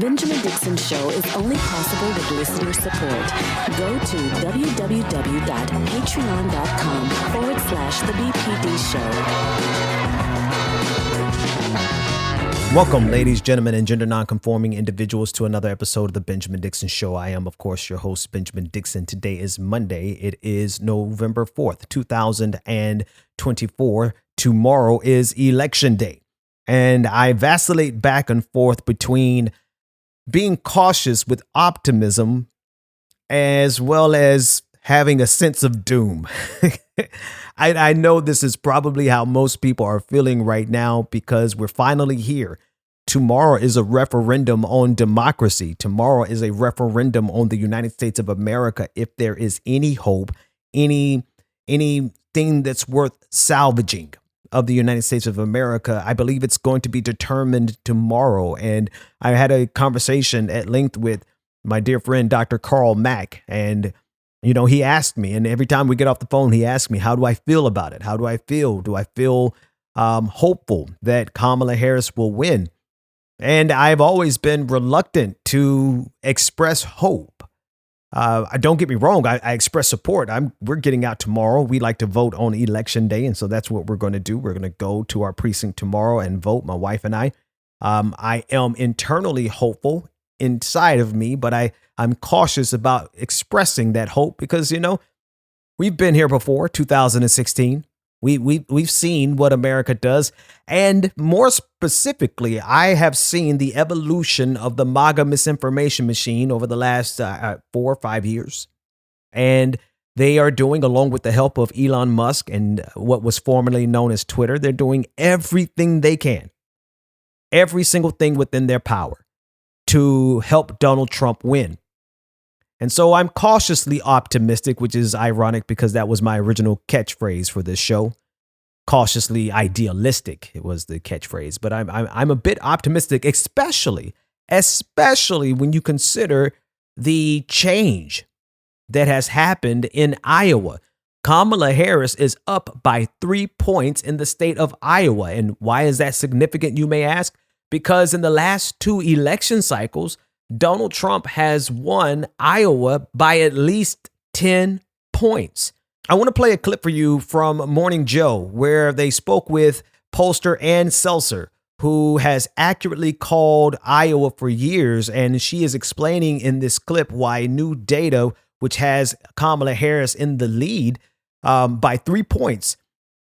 Benjamin Dixon Show is only possible with listener support. Go to www.patreon.com/The BPD Show. Welcome, ladies, gentlemen, and gender nonconforming individuals to another episode of the Benjamin Dixon Show. I am, of course, your host, Benjamin Dixon. Today is Monday. It is November 4th, 2024. Tomorrow is Election Day. And I vacillate back and forth between being cautious with optimism as well as having a sense of doom. I know this is probably how most people are feeling right now because we're finally here. Tomorrow is a referendum on democracy. Tomorrow is a referendum on the United States of America. If there is any hope, anything that's worth salvaging of the United States of America, I believe it's going to be determined tomorrow. And I had a conversation at length with my dear friend, Dr. Carl Mack, and you know, he asked me, and every time we get off the phone, he asks me, how do I feel about it? How do I feel? Do I feel hopeful that Kamala Harris will win? And I've always been reluctant to express hope. Don't get me wrong. I express support. We're getting out tomorrow. We like to vote on Election Day. And so that's what we're going to do. We're going to go to our precinct tomorrow and vote, my wife and I. I am internally hopeful inside of me, but I'm cautious about expressing that hope because, you know, we've been here before, 2016. We've seen what America does. And more specifically, I have seen the evolution of the MAGA misinformation machine over the last 4 or 5 years. And they are doing, along with the help of Elon Musk and what was formerly known as Twitter, they're doing everything they can, every single thing within their power to help Donald Trump win. And so I'm cautiously optimistic, which is ironic because that was my original catchphrase for this show. Cautiously idealistic, it was the catchphrase. But I'm a bit optimistic, especially when you consider the change that has happened in Iowa. Kamala Harris is up by 3 points in the state of Iowa. And why is that significant, you may ask? Because in the last 2 election cycles, Donald Trump has won Iowa by at least 10 points. I want to play a clip for you from Morning Joe, where they spoke with pollster Ann Seltzer, who has accurately called Iowa for years. And she is explaining in this clip why new data, which has Kamala Harris in the lead by 3 points,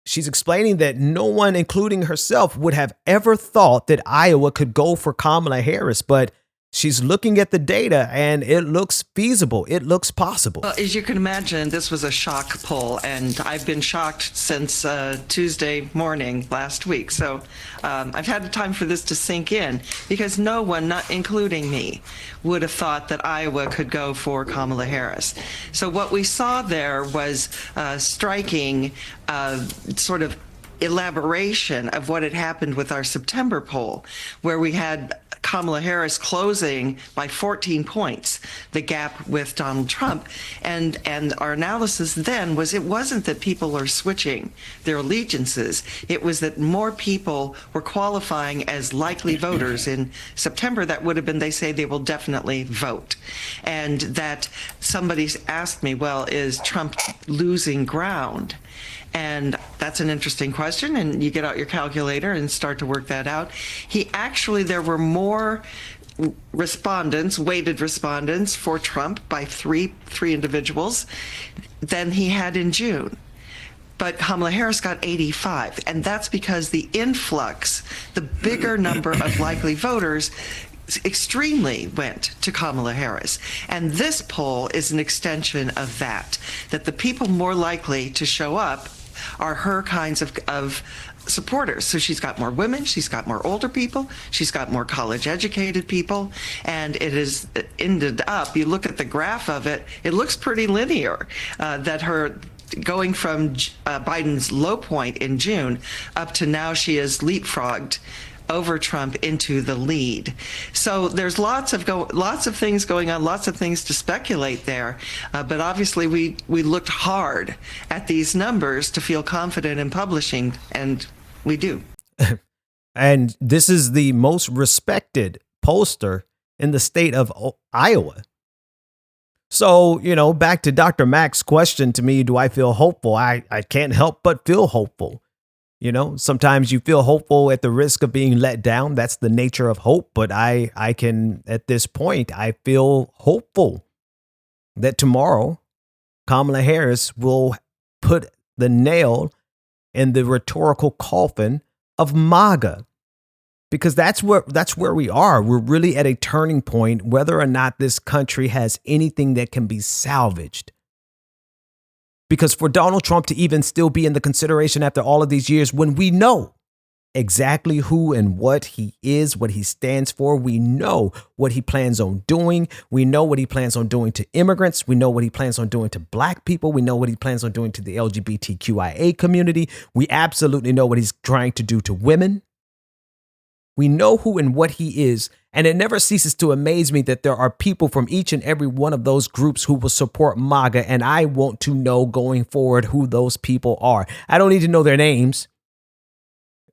she's explaining that no one, including herself, would have ever thought that Iowa could go for Kamala Harris. But she's looking at the data and it looks feasible. It looks possible. Well, as you can imagine, this was a shock poll, and I've been shocked since Tuesday morning last week. So I've had time for this to sink in because no one, not including me, would have thought that Iowa could go for Kamala Harris. So what we saw there was striking sort of elaboration of what had happened with our September poll, where we had Kamala Harris closing by 14 points, the gap with Donald Trump. And our analysis then was it wasn't that people are switching their allegiances. It was that more people were qualifying as likely voters in September. That would have been, they say they will definitely vote. And that somebody asked me, well, is Trump losing ground? And that's an interesting question, and you get out your calculator and start to work that out. There were more respondents, weighted respondents for Trump by three individuals than he had in June. But Kamala Harris got 85, and that's because the influx, the bigger number of likely voters, extremely went to Kamala Harris. And this poll is an extension of that the people more likely to show up are her kinds of supporters. So she's got more women, she's got more older people, she's got more college educated people, and it has ended up, you look at the graph of it, it looks pretty linear, that her going from Biden's low point in June up to now she has leapfrogged over Trump into the lead. So there's lots of things going on, lots of things to speculate there. But obviously we looked hard at these numbers to feel confident in publishing, and we do. And this is the most respected pollster in the state of Iowa. So, back to Dr. Mack's question to me, do I feel hopeful? I can't help but feel hopeful. Sometimes you feel hopeful at the risk of being let down. That's the nature of hope. But I can, at this point, I feel hopeful that tomorrow Kamala Harris will put the nail in the rhetorical coffin of MAGA. Because that's where we are. We're really at a turning point, whether or not this country has anything that can be salvaged. Because for Donald Trump to even still be in the consideration after all of these years, when we know exactly who and what he is, what he stands for, we know what he plans on doing. We know what he plans on doing to immigrants. We know what he plans on doing to black people. We know what he plans on doing to the LGBTQIA community. We absolutely know what he's trying to do to women. We know who and what he is, and it never ceases to amaze me that there are people from each and every one of those groups who will support MAGA, and I want to know going forward who those people are. I don't need to know their names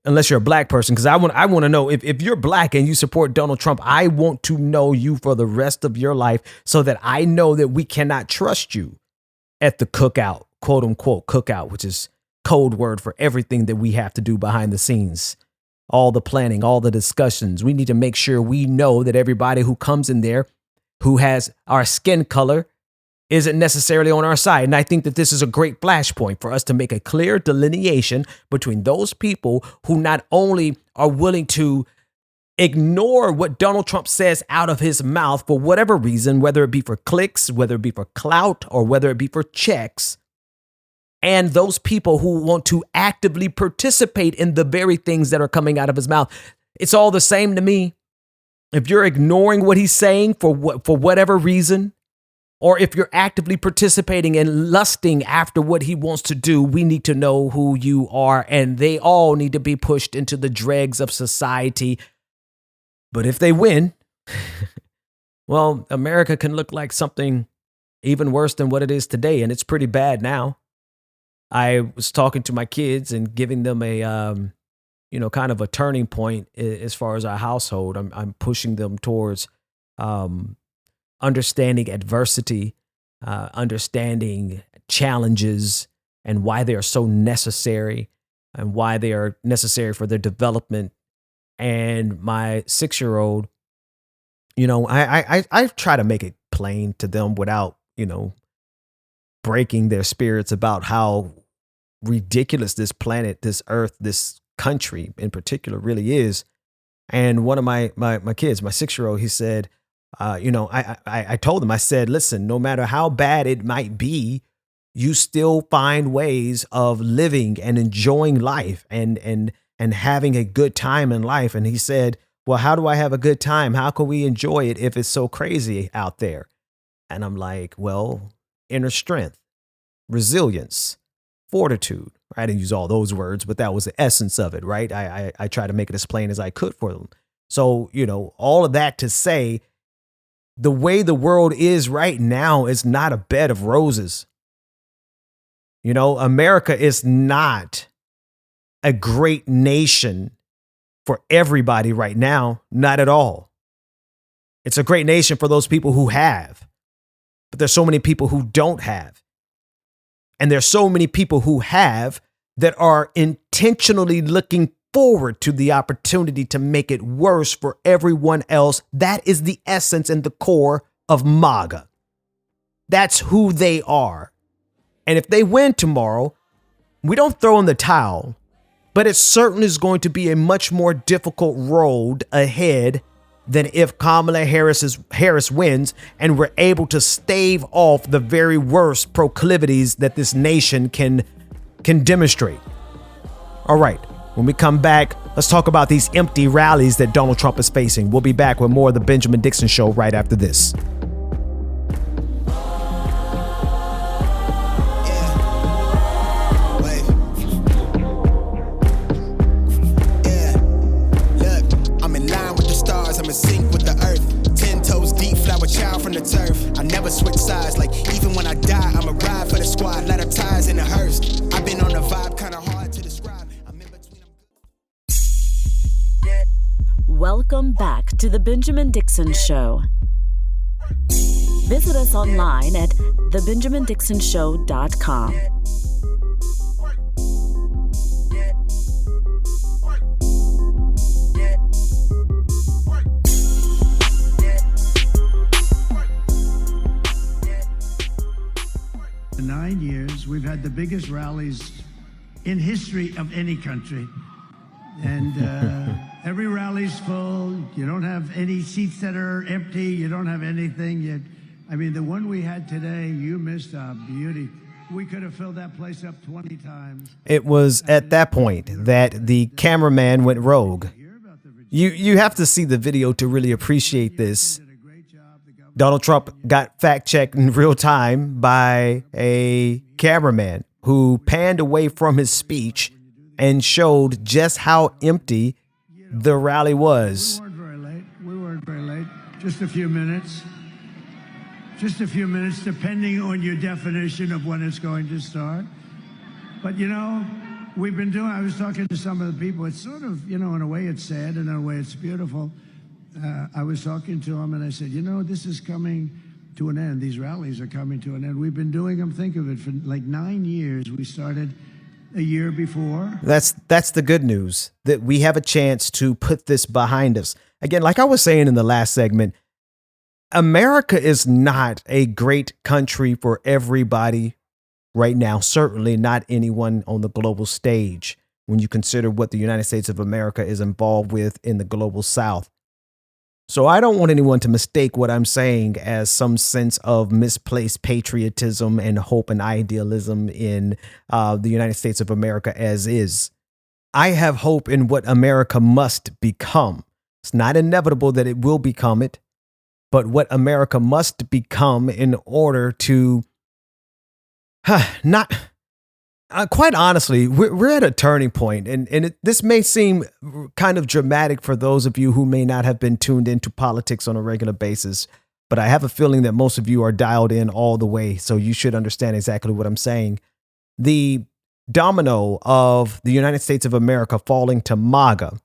unless you're a black person, because I want to know if you're black and you support Donald Trump, I want to know you for the rest of your life so that I know that we cannot trust you at the cookout, quote unquote cookout, which is code word for everything that we have to do behind the scenes. All the planning, all the discussions. We need to make sure we know that everybody who comes in there who has our skin color isn't necessarily on our side. And I think that this is a great flashpoint for us to make a clear delineation between those people who not only are willing to ignore what Donald Trump says out of his mouth for whatever reason, whether it be for clicks, whether it be for clout, or whether it be for checks, and those people who want to actively participate in the very things that are coming out of his mouth. It's all the same to me. If you're ignoring what he's saying for whatever reason, or if you're actively participating and lusting after what he wants to do, we need to know who you are, and they all need to be pushed into the dregs of society. But if they win, well, America can look like something even worse than what it is today, and it's pretty bad now. I was talking to my kids and giving them a, kind of a turning point as far as our household. I'm pushing them towards understanding adversity, understanding challenges, and why they are so necessary and why they are necessary for their development. And my 6-year-old, I try to make it plain to them without, breaking their spirits about how ridiculous this planet, this earth, this country in particular really is. And one of my kids, my 6-year-old, he said, I told him, I said, listen, no matter how bad it might be, you still find ways of living and enjoying life and having a good time in life. And he said, well, how do I have a good time? How can we enjoy it if it's so crazy out there? And I'm like, well, inner strength, resilience, fortitude. I didn't use all those words, but that was the essence of it, right? I tried to make it as plain as I could for them. So, all of that to say, the way the world is right now is not a bed of roses. America is not a great nation for everybody right now. Not at all. It's a great nation for those people who have, but there's so many people who don't have. And there's so many people who have that are intentionally looking forward to the opportunity to make it worse for everyone else. That is the essence and the core of MAGA. That's who they are. And if they win tomorrow, we don't throw in the towel, but it certainly is going to be a much more difficult road ahead than if Kamala Harris wins and we're able to stave off the very worst proclivities that this nation can demonstrate. All right, when we come back, let's talk about these empty rallies that Donald Trump is facing. We'll be back with more of the Benjamin Dixon Show right after this. I never switch sides, like even when I die, I'm a ride for the squad, let her ties in the hearse. I've been on the vibe, kinda hard to describe. I'm in between. Welcome back to the Benjamin Dixon Show. Visit us online at thebenjamindixonshow.com. In 9 years, we've had the biggest rallies in history of any country. And every rally's full. You don't have any seats that are empty. You don't have anything yet. I mean, the one we had today, you missed a beauty. We could have filled that place up 20 times. It was at that point that the cameraman went rogue. You have to see the video to really appreciate this. Donald Trump got fact-checked in real time by a cameraman who panned away from his speech and showed just how empty the rally was. We weren't very late. Just a few minutes. Just a few minutes, depending on your definition of when it's going to start. But, you know, we've been doing, I was talking to some of the people. It's sort of, you know, in a way it's sad and in a way it's beautiful. I was talking to them and I said, you know, this is coming to an end. These rallies are coming to an end. We've been doing them, think of it, for like 9 years. We started a year before. That's the good news, that we have a chance to put this behind us. Again, like I was saying in the last segment, America is not a great country for everybody right now. Certainly not anyone on the global stage when you consider what the United States of America is involved with in the global South. So I don't want anyone to mistake what I'm saying as some sense of misplaced patriotism and hope and idealism in the United States of America as is. I have hope in what America must become. It's not inevitable that it will become it, but what America must become in order to quite honestly, we're at a turning point, and this may seem kind of dramatic for those of you who may not have been tuned into politics on a regular basis, but I have a feeling that most of you are dialed in all the way, so you should understand exactly what I'm saying. The domino of the United States of America falling to MAGA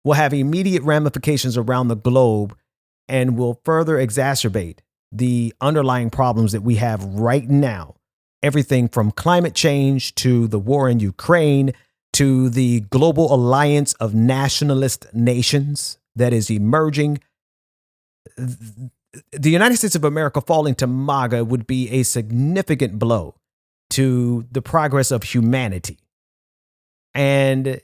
will have immediate ramifications around the globe and will further exacerbate the underlying problems that we have right now. Everything from climate change to the war in Ukraine to the global alliance of nationalist nations that is emerging. The United States of America falling to MAGA would be a significant blow to the progress of humanity. And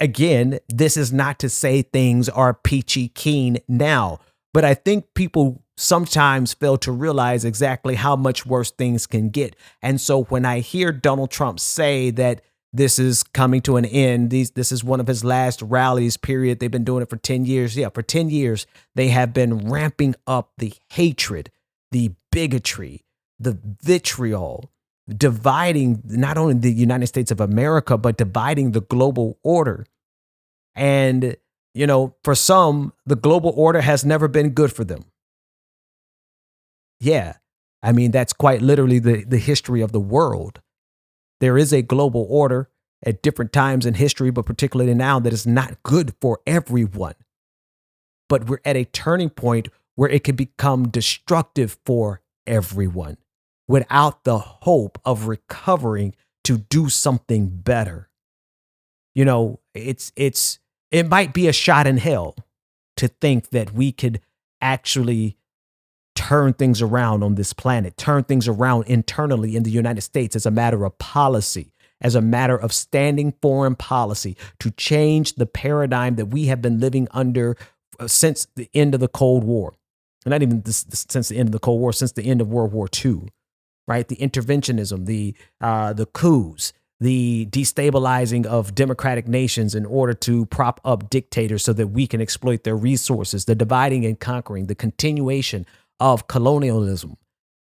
again, this is not to say things are peachy keen now, but I think people sometimes fail to realize exactly how much worse things can get. And so when I hear Donald Trump say that this is coming to an end, this is one of his last rallies, period. They've been doing it for 10 years. Yeah, for 10 years, they have been ramping up the hatred, the bigotry, the vitriol, dividing not only the United States of America, but dividing the global order. And, you know, for some, the global order has never been good for them. Yeah, I mean, that's quite literally the history of the world. There is a global order at different times in history, but particularly now, that is not good for everyone. But we're at a turning point where it can become destructive for everyone without the hope of recovering to do something better. You know, it might be a shot in hell to think that we could actually turn things around on this planet, turn things around internally in the United States as a matter of policy, as a matter of standing foreign policy to change the paradigm that we have been living under since the end of the Cold War. And not even since the end of the Cold War, since the end of World War II, right? The interventionism, the coups, the destabilizing of democratic nations in order to prop up dictators so that we can exploit their resources, the dividing and conquering, the continuation of colonialism,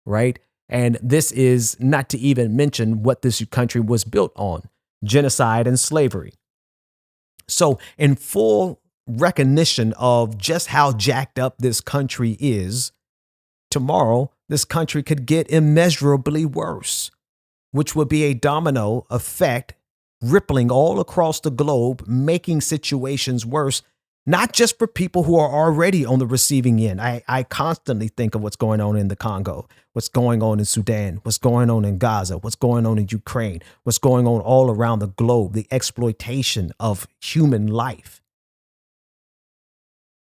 right? And this is not to even mention what this country was built on, genocide and slavery. So in full recognition of just how jacked up this country is, tomorrow, this country could get immeasurably worse, which would be a domino effect rippling all across the globe, making situations worse not just for people who are already on the receiving end. I constantly think of what's going on in the Congo, what's going on in Sudan, what's going on in Gaza, what's going on in Ukraine, what's going on all around the globe, the exploitation of human life.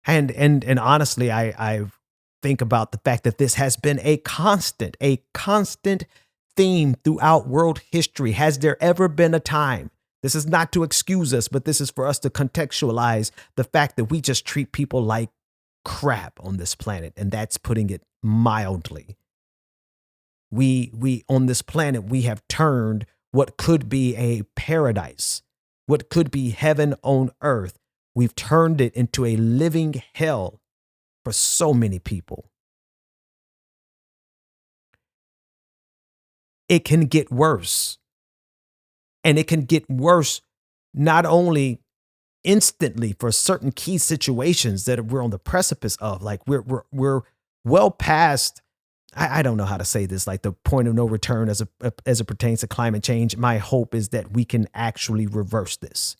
And honestly, I think about the fact that this has been a constant theme throughout world history. Has there ever been a time? This is not to excuse us, but this is for us to contextualize the fact that we just treat people like crap on this planet, and that's putting it mildly. We on this planet, we have turned what could be a paradise, what could be heaven on earth, we've turned it into a living hell for so many people. It can get worse. And it can get worse not only instantly for certain key situations that we're on the precipice of, like we're well past, I don't know how to say this, like the point of no return as it pertains to climate change. My hope is that we can actually reverse this.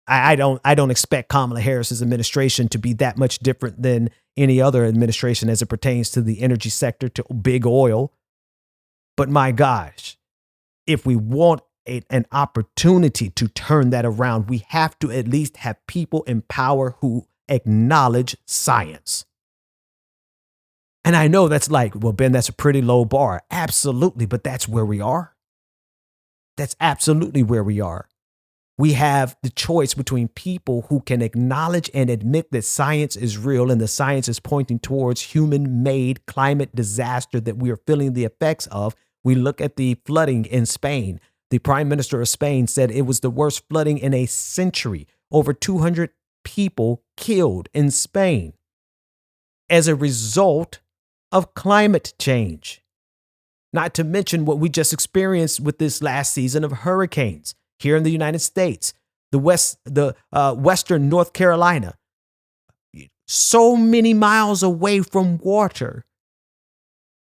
I don't expect Kamala Harris's administration to be that much different than any other administration as it pertains to the energy sector, to big oil. But my gosh, if we want an opportunity to turn that around, we have to at least have people in power who acknowledge science. And I know that's like, well, Ben, that's a pretty low bar. Absolutely. But that's where we are. That's absolutely where we are. We have the choice between people who can acknowledge and admit that science is real and the science is pointing towards human-made climate disaster that we are feeling the effects of. We look at the flooding in Spain. The Prime Minister of Spain said it was the worst flooding in a century. Over 200 people killed in Spain as a result of climate change. Not to mention what we just experienced with this last season of hurricanes here in the United States, Western North Carolina, so many miles away from water.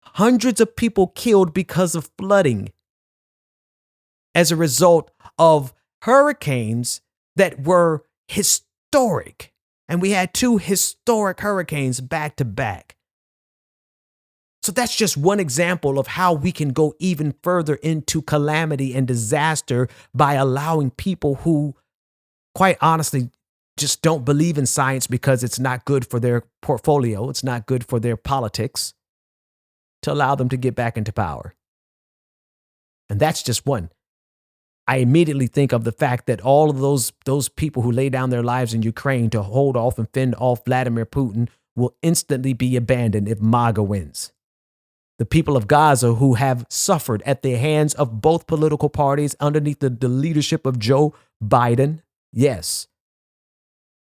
Hundreds of people killed because of flooding as a result of hurricanes that were historic. And we had 2 historic hurricanes back to back. So that's just one example of how we can go even further into calamity and disaster by allowing people who, quite honestly, just don't believe in science because it's not good for their portfolio, it's not good for their politics, to allow them to get back into power. And that's just one. I immediately think of the fact that all of those people who lay down their lives in Ukraine to hold off and fend off Vladimir Putin will instantly be abandoned if MAGA wins. The people of Gaza who have suffered at the hands of both political parties underneath the leadership of Joe Biden, yes,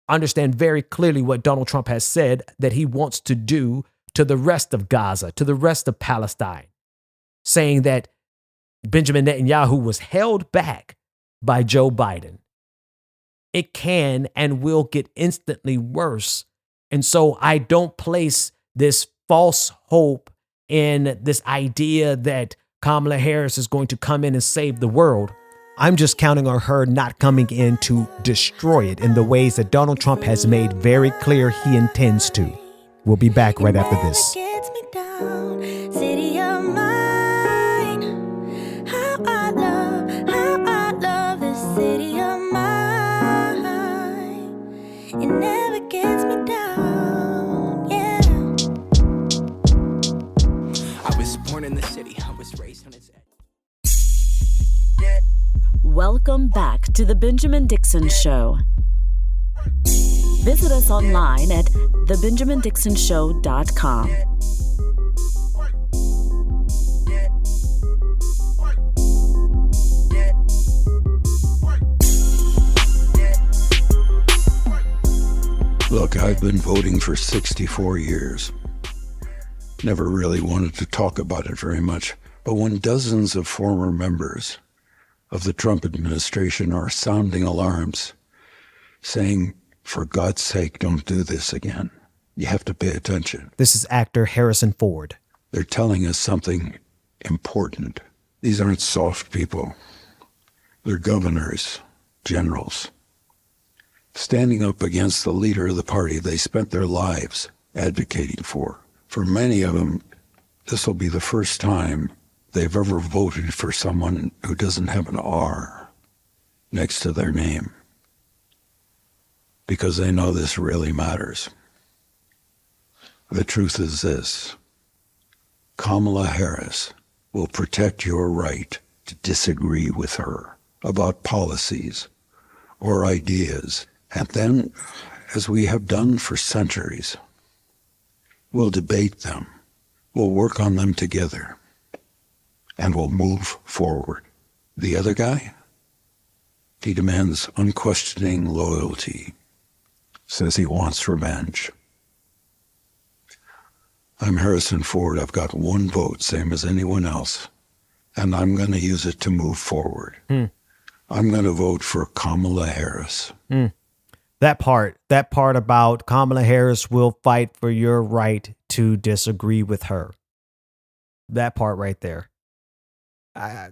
understand very clearly what Donald Trump has said that he wants to do to the rest of Gaza, to the rest of Palestine, saying that Benjamin Netanyahu was held back by Joe Biden. It can and will get instantly worse. And so I don't place this false hope in this idea that Kamala Harris is going to come in and save the world. I'm just counting on her not coming in to destroy it in the ways that Donald Trump has made very clear he intends to. We'll be back right after this. Welcome back to the Benjamin Dixon Show. Visit us online at thebenjamindixonshow.com. Look, I've been voting for 64 years. Never really wanted to talk about it very much. But when dozens of former members of the Trump administration are sounding alarms, saying, for God's sake, don't do this again, you have to pay attention. This is actor Harrison Ford. They're telling us something important. These aren't soft people. They're governors, generals, standing up against the leader of the party they spent their lives advocating for. For many of them, this will be the first time they've ever voted for someone who doesn't have an R next to their name, because they know this really matters. The truth is this: Kamala Harris will protect your right to disagree with her about policies or ideas. And then, as we have done for centuries, we'll debate them, we'll work on them together, and we'll move forward. The other guy, he demands unquestioning loyalty, says he wants revenge. I'm Harrison Ford. I've got one vote, same as anyone else, and I'm going to use it to move forward. I'm going to vote for Kamala Harris. That part about Kamala Harris will fight for your right to disagree with her. That part right there. I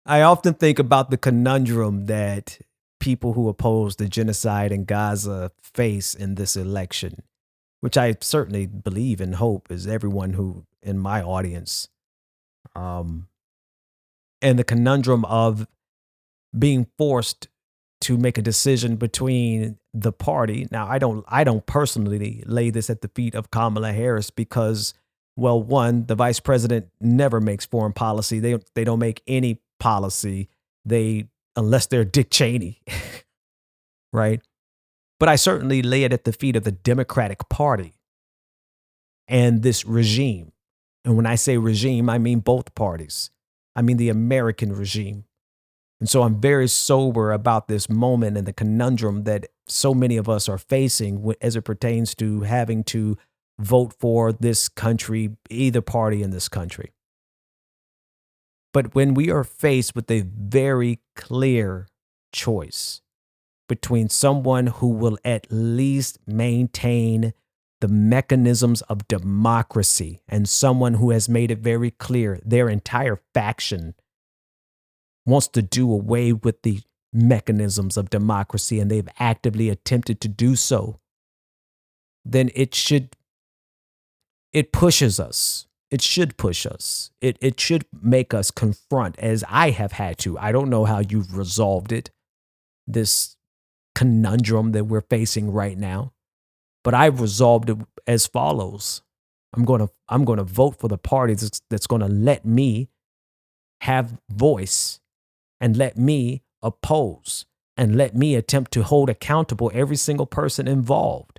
often think about the conundrum that people who oppose the genocide in Gaza face in this election, which I certainly believe and hope is everyone who in my audience. And the conundrum of being forced to make a decision between the party. Now, I don't personally lay this at the feet of Kamala Harris because, well, one, the vice president never makes foreign policy. They don't make any policy. Unless they're Dick Cheney, right? But I certainly lay it at the feet of the Democratic Party and this regime. And when I say regime, I mean both parties. I mean the American regime. And so I'm very sober about this moment and the conundrum that so many of us are facing as it pertains to having to vote for this country, either party in this country. But when we are faced with a very clear choice between someone who will at least maintain the mechanisms of democracy and someone who has made it very clear their entire faction wants to do away with the mechanisms of democracy and they've actively attempted to do so, then it pushes us. It should push us. It should make us confront, as I have had to. I don't know how you've resolved it, this conundrum that we're facing right now, but I've resolved it as follows. I'm going to vote for the party that's going to let me have voice and let me oppose and let me attempt to hold accountable every single person involved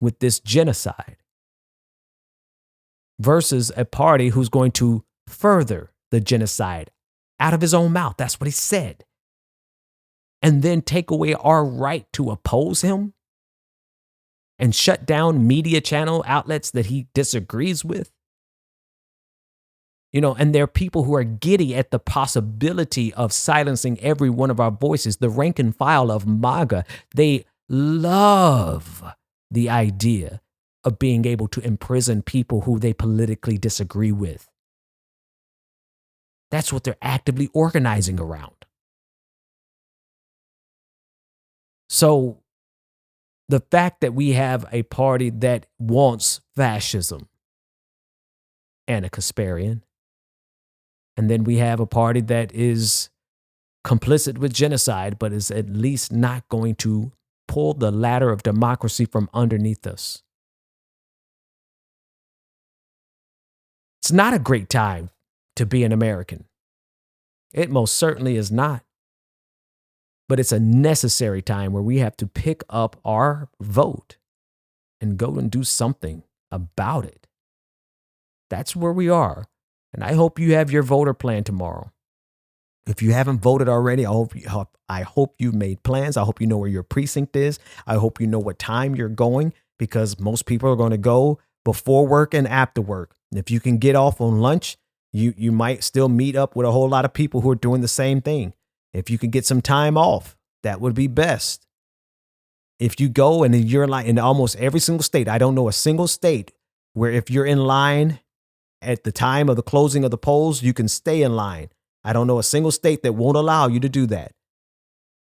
with this genocide, versus a party who's going to further the genocide out of his own mouth. That's what he said. And then take away our right to oppose him and shut down media channel outlets that he disagrees with. And there are people who are giddy at the possibility of silencing every one of our voices. The rank and file of MAGA, they love the idea of being able to imprison people who they politically disagree with. That's what they're actively organizing around. So the fact that we have a party that wants fascism and a Kasparian, and then we have a party that is complicit with genocide, but is at least not going to pull the ladder of democracy from underneath us. It's not a great time to be an American. It most certainly is not. But it's a necessary time where we have to pick up our vote and go and do something about it. That's where we are. And I hope you have your voter plan tomorrow. If you haven't voted already, I hope you made plans. I hope you know where your precinct is. I hope you know what time you're going, because most people are going to go before work and after work. And if you can get off on lunch, you might still meet up with a whole lot of people who are doing the same thing. If you can get some time off, that would be best. If you go and you're like in almost every single state, I don't know a single state where if you're in line at the time of the closing of the polls, you can stay in line. I don't know a single state that won't allow you to do that.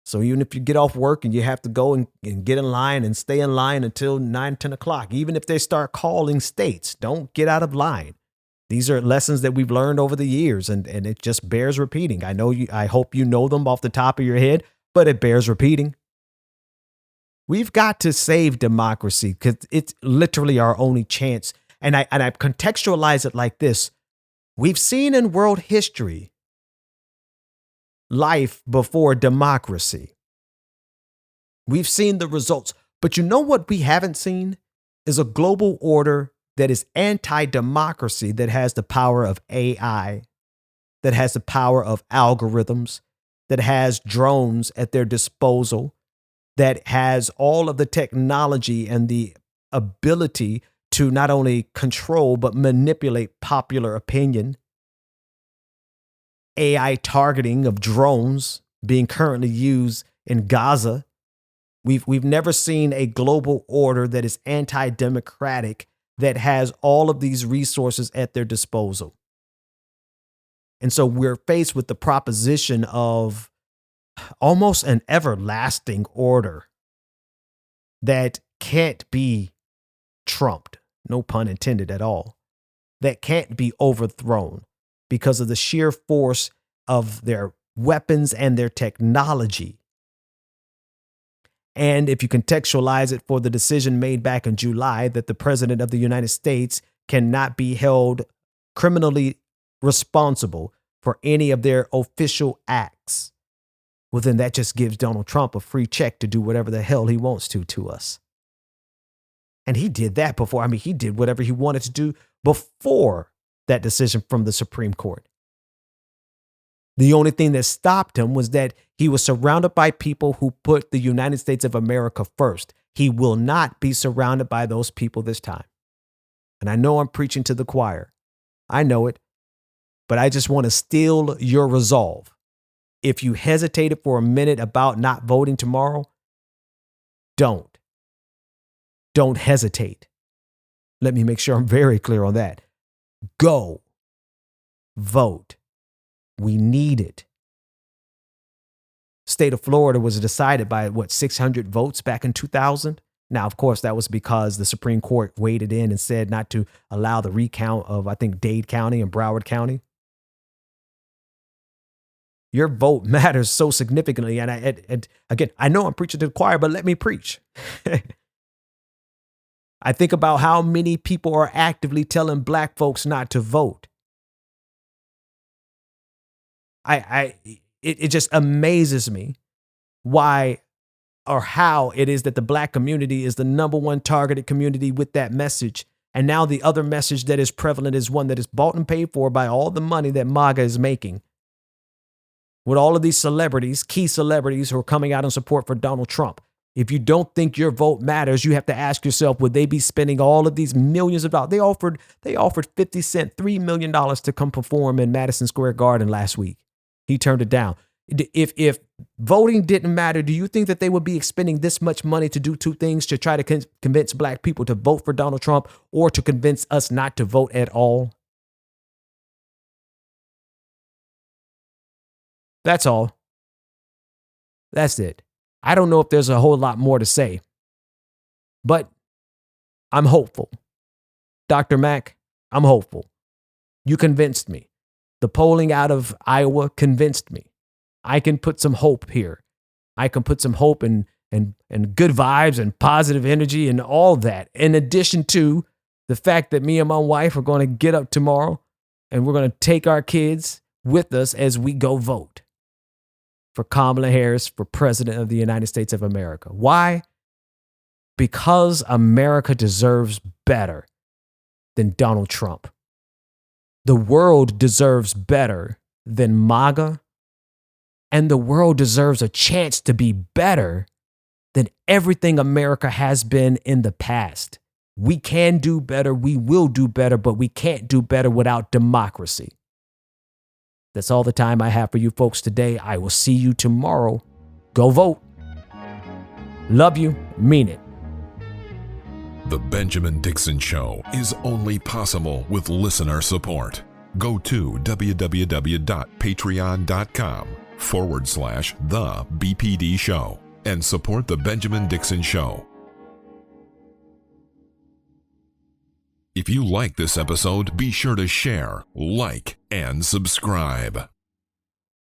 So even if you get off work and you have to go and get in line and stay in line until 9, 10 o'clock, even if they start calling states, don't get out of line. These are lessons that we've learned over the years, and it just bears repeating. I hope you know them off the top of your head, but it bears repeating. We've got to save democracy because it's literally our only chance. And I contextualize it like this. We've seen in world history life before democracy. We've seen the results. But you know what we haven't seen is a global order that is anti-democracy, that has the power of AI, that has the power of algorithms, that has drones at their disposal, that has all of the technology and the ability to not only control but manipulate popular opinion. AI targeting of drones being currently used in Gaza. We've never seen a global order that is anti-democratic, that has all of these resources at their disposal. And so we're faced with the proposition of almost an everlasting order that can't be trumped, no pun intended at all, that can't be overthrown because of the sheer force of their weapons and their technology. And if you contextualize it for the decision made back in July that the president of the United States cannot be held criminally responsible for any of their official acts, well, then that just gives Donald Trump a free check to do whatever the hell he wants to us. And he did that before. I mean, he did whatever he wanted to do before that decision from the Supreme Court. The only thing that stopped him was that he was surrounded by people who put the United States of America first. He will not be surrounded by those people this time. And I know I'm preaching to the choir. I know it. But I just want to steal your resolve. If you hesitated for a minute about not voting tomorrow, don't. Don't hesitate. Let me make sure I'm very clear on that. Go. Vote. We need it. State of Florida was decided by 600 votes back in 2000. Now, of course, that was because the Supreme Court waded in and said not to allow the recount of, I think, Dade County and Broward County. Your vote matters so significantly. And again, I know I'm preaching to the choir, but let me preach. I think about how many people are actively telling black folks not to vote. It just amazes me why or how it is that the black community is the number one targeted community with that message. And now the other message that is prevalent is one that is bought and paid for by all the money that MAGA is making. With all of these celebrities, key celebrities who are coming out in support for Donald Trump. If you don't think your vote matters, you have to ask yourself, would they be spending all of these millions of dollars? They offered 50 Cent $3 million to come perform in Madison Square Garden last week. He turned it down. If voting didn't matter, do you think that they would be expending this much money to do two things, to try to convince black people to vote for Donald Trump or to convince us not to vote at all? That's all. That's it. I don't know if there's a whole lot more to say, but I'm hopeful. Dr. Mack, I'm hopeful. You convinced me. The polling out of Iowa convinced me. I can put some hope here. I can put some hope and good vibes and positive energy and all that. In addition to the fact that me and my wife are going to get up tomorrow and we're going to take our kids with us as we go vote for Kamala Harris for President of the United States of America. Why? Because America deserves better than Donald Trump. The world deserves better than MAGA, and the world deserves a chance to be better than everything America has been in the past. We can do better, we will do better, but we can't do better without democracy. That's all the time I have for you folks today. I will see you tomorrow. Go vote. Love you. Mean it. The Benjamin Dixon Show is only possible with listener support. Go to www.patreon.com facebook.com/The BPD Show and support The Benjamin Dixon Show. If you like this episode, be sure to share, like, and subscribe.